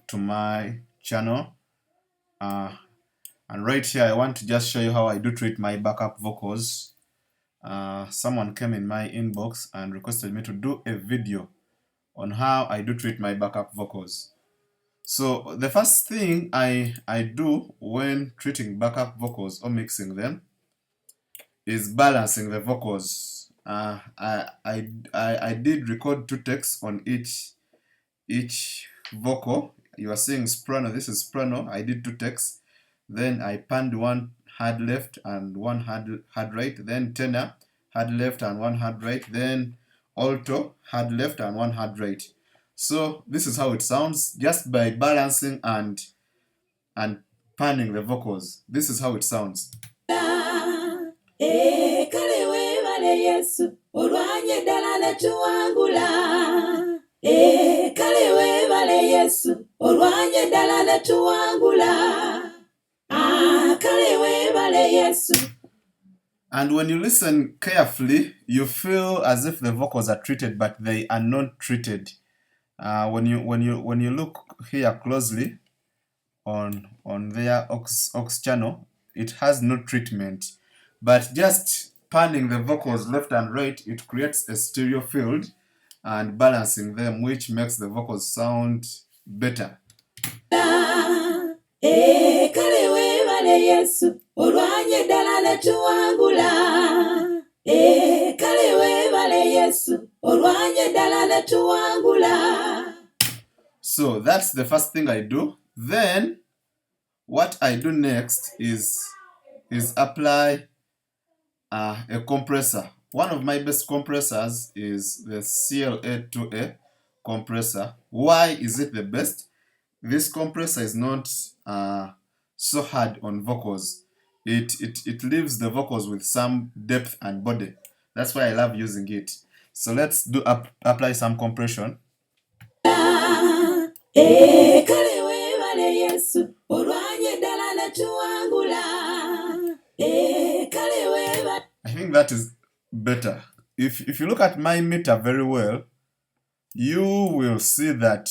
to my channel, and right here I want to just show you how I do treat my backup vocals. Someone came in my inbox and requested me to do a video on how I do treat my backup vocals. So the first thing I do when treating backup vocals or mixing them is balancing the vocals. I did record 2 takes on each vocal. You are seeing soprano. This is soprano. I did 2 takes. Then I panned one hard left and one hard right. Then tenor, hard left and one hard right. Then alto, hard left and one hard right. So this is how it sounds just by balancing and panning the vocals. This is how it sounds. And when you listen carefully, you feel as if the vocals are treated, but they are not treated. When you look here closely on their aux channel, it has no treatment, but just panning the vocals left and right, it creates a stereo field and balancing them, which makes the vocals sound better. So that's the first thing I do. Then what I do next is apply a compressor. One of my best compressors is the CLA2A compressor. Why is it the best? This compressor is not so hard on vocals. It leaves the vocals with some depth and body. That's why I love using it. So let's apply some compression. I think that is better. If you look at my meter very well, you will see that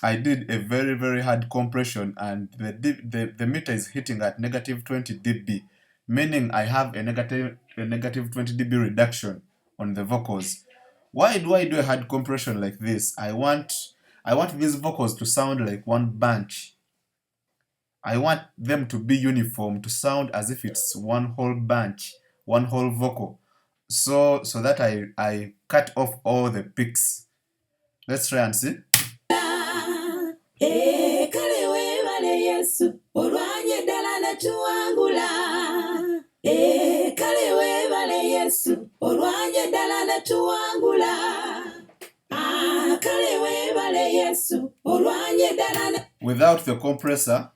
I did a very hard compression, and the meter is hitting at negative 20 dB, meaning I have a negative 20 dB reduction on the vocals. Why do I do a hard compression like this? I want these vocals to sound like one bunch. I want them to be uniform, to sound as if it's one whole bunch, one whole vocal. So that I cut off all the peaks. Let's try and see. Without the compressor,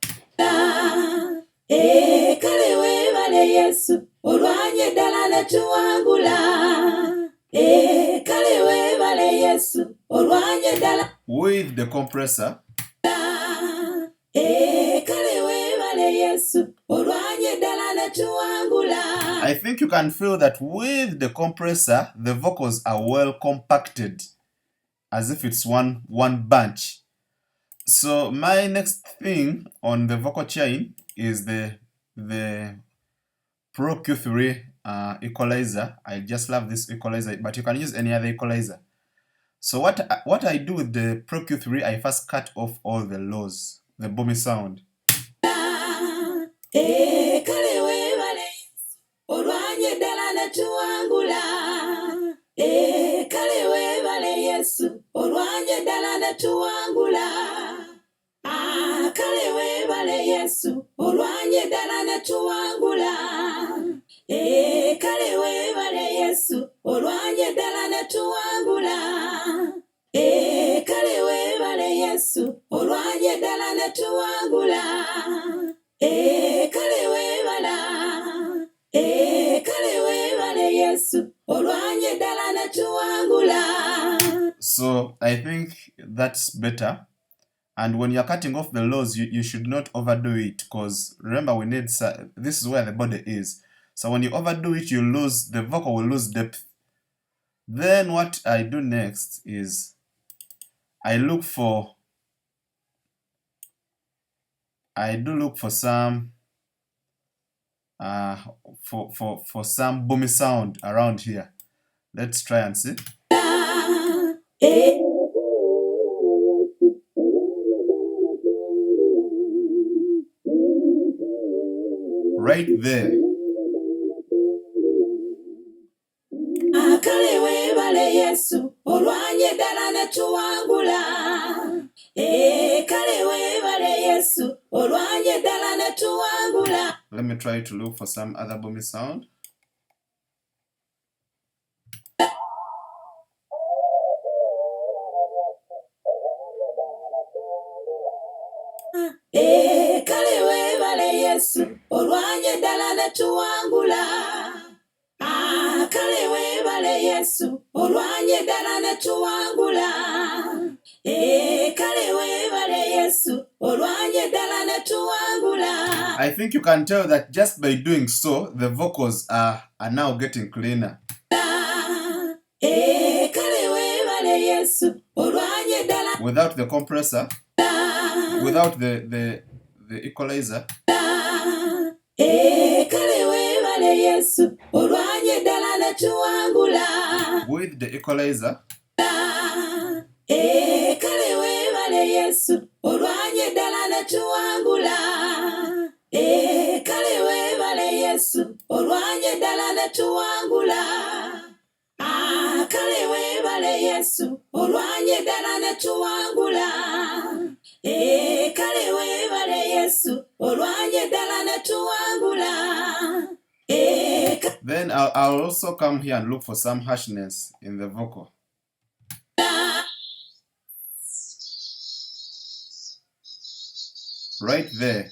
with the compressor, I think you can feel that with the compressor, the vocals are well compacted, as if it's one bunch. So my next thing on the vocal chain is the Pro Q3 equalizer. I just love this equalizer, but you can use any other equalizer. So what I do with the Pro Q3, I first cut off all the lows, the boomy sound. So I think that's better. And when you're cutting off the lows, you should not overdo it, because remember, we need this is where the body is. So when you overdo it, the vocal will lose depth. Then what I do next is I look for I do look for some for some boomy sound around here. Let's try and see. Right there. Let me try to look for some other boomy sound. I think you can tell that just by doing so, the vocals are now getting cleaner. Without the compressor, without the equalizer, with the equalizer, then I'll also come here and look for some harshness in the vocal. Right there.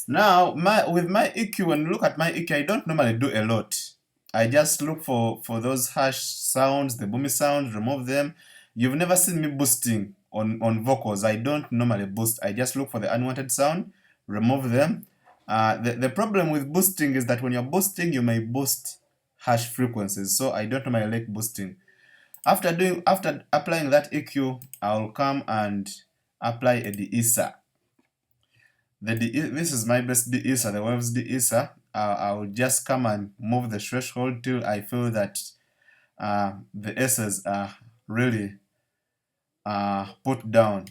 Now, with my EQ, when you look at my EQ, I don't normally do a lot. I just look for those harsh sounds, the boomy sounds, remove them. You've never seen me boosting on vocals. I don't normally boost. I just look for the unwanted sound, remove them. The problem with boosting is that when you're boosting, you may boost harsh frequencies. So I don't normally like boosting. After applying that EQ, I'll come and apply a de-esser. This is my best de-esser, the Waves de-esser. I'll just come and move the threshold till I feel that the S's are really put down.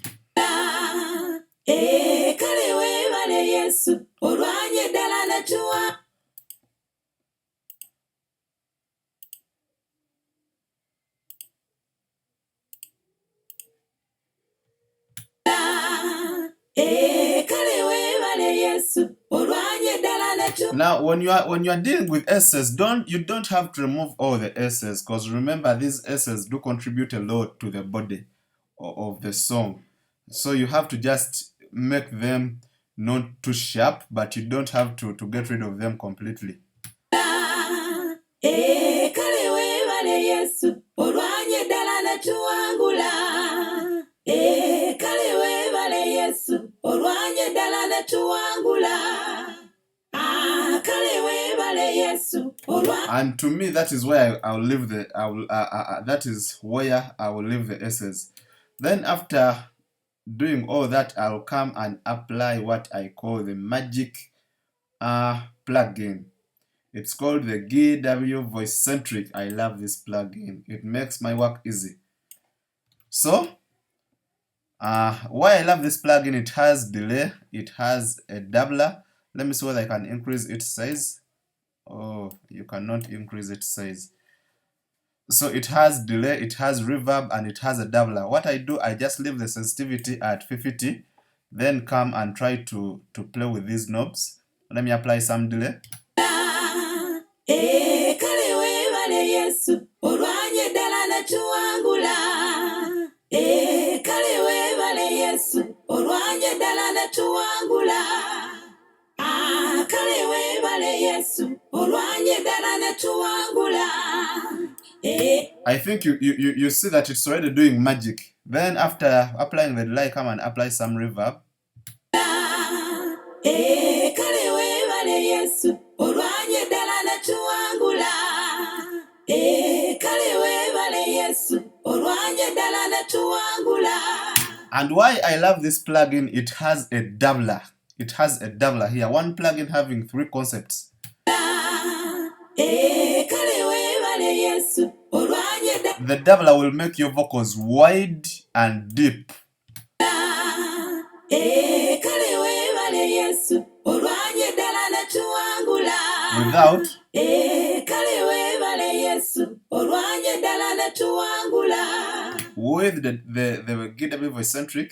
Now, when you are dealing with S's, you don't have to remove all the S's, because remember, these S's do contribute a lot to the body of the song. So you have to just make them not too sharp, but you don't have to get rid of them completely. And to me, that is where I'll leave that is where I will leave the S's. Then after doing all that, I'll come and apply what I call the magic plugin. It's called the GW Voice Centric. I love this plugin. It makes my work easy. So, why I love this plugin, it has delay, it has a doubler. Let me see whether I can increase its size. Oh, you cannot increase its size. So it has delay, it has reverb, and it has a doubler. What I do, I just leave the sensitivity at 50, then come and try to play with these knobs. Let me apply some delay. I I think you see that it's already doing magic. Then after applying the delay, come and apply some reverb. And why I love this plugin, it has a doubler. It has a doubler here. One plugin having 3 concepts. The doubler will make your vocals wide and deep. Without with the GW voicentric.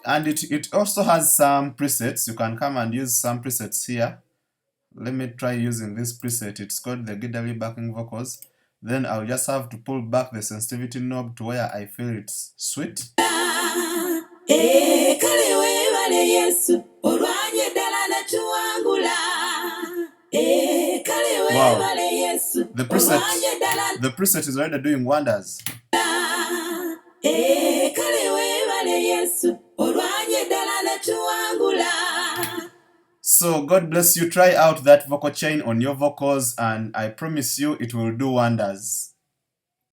And it also has some presets. You can come and use some presets here. Let me try using this preset. It's called the GW backing vocals. Then I'll just have to pull back the sensitivity knob to where I feel it's sweet. Wow. The preset is already doing wonders. So God bless you. Try out that vocal chain on your vocals and I promise you it will do wonders.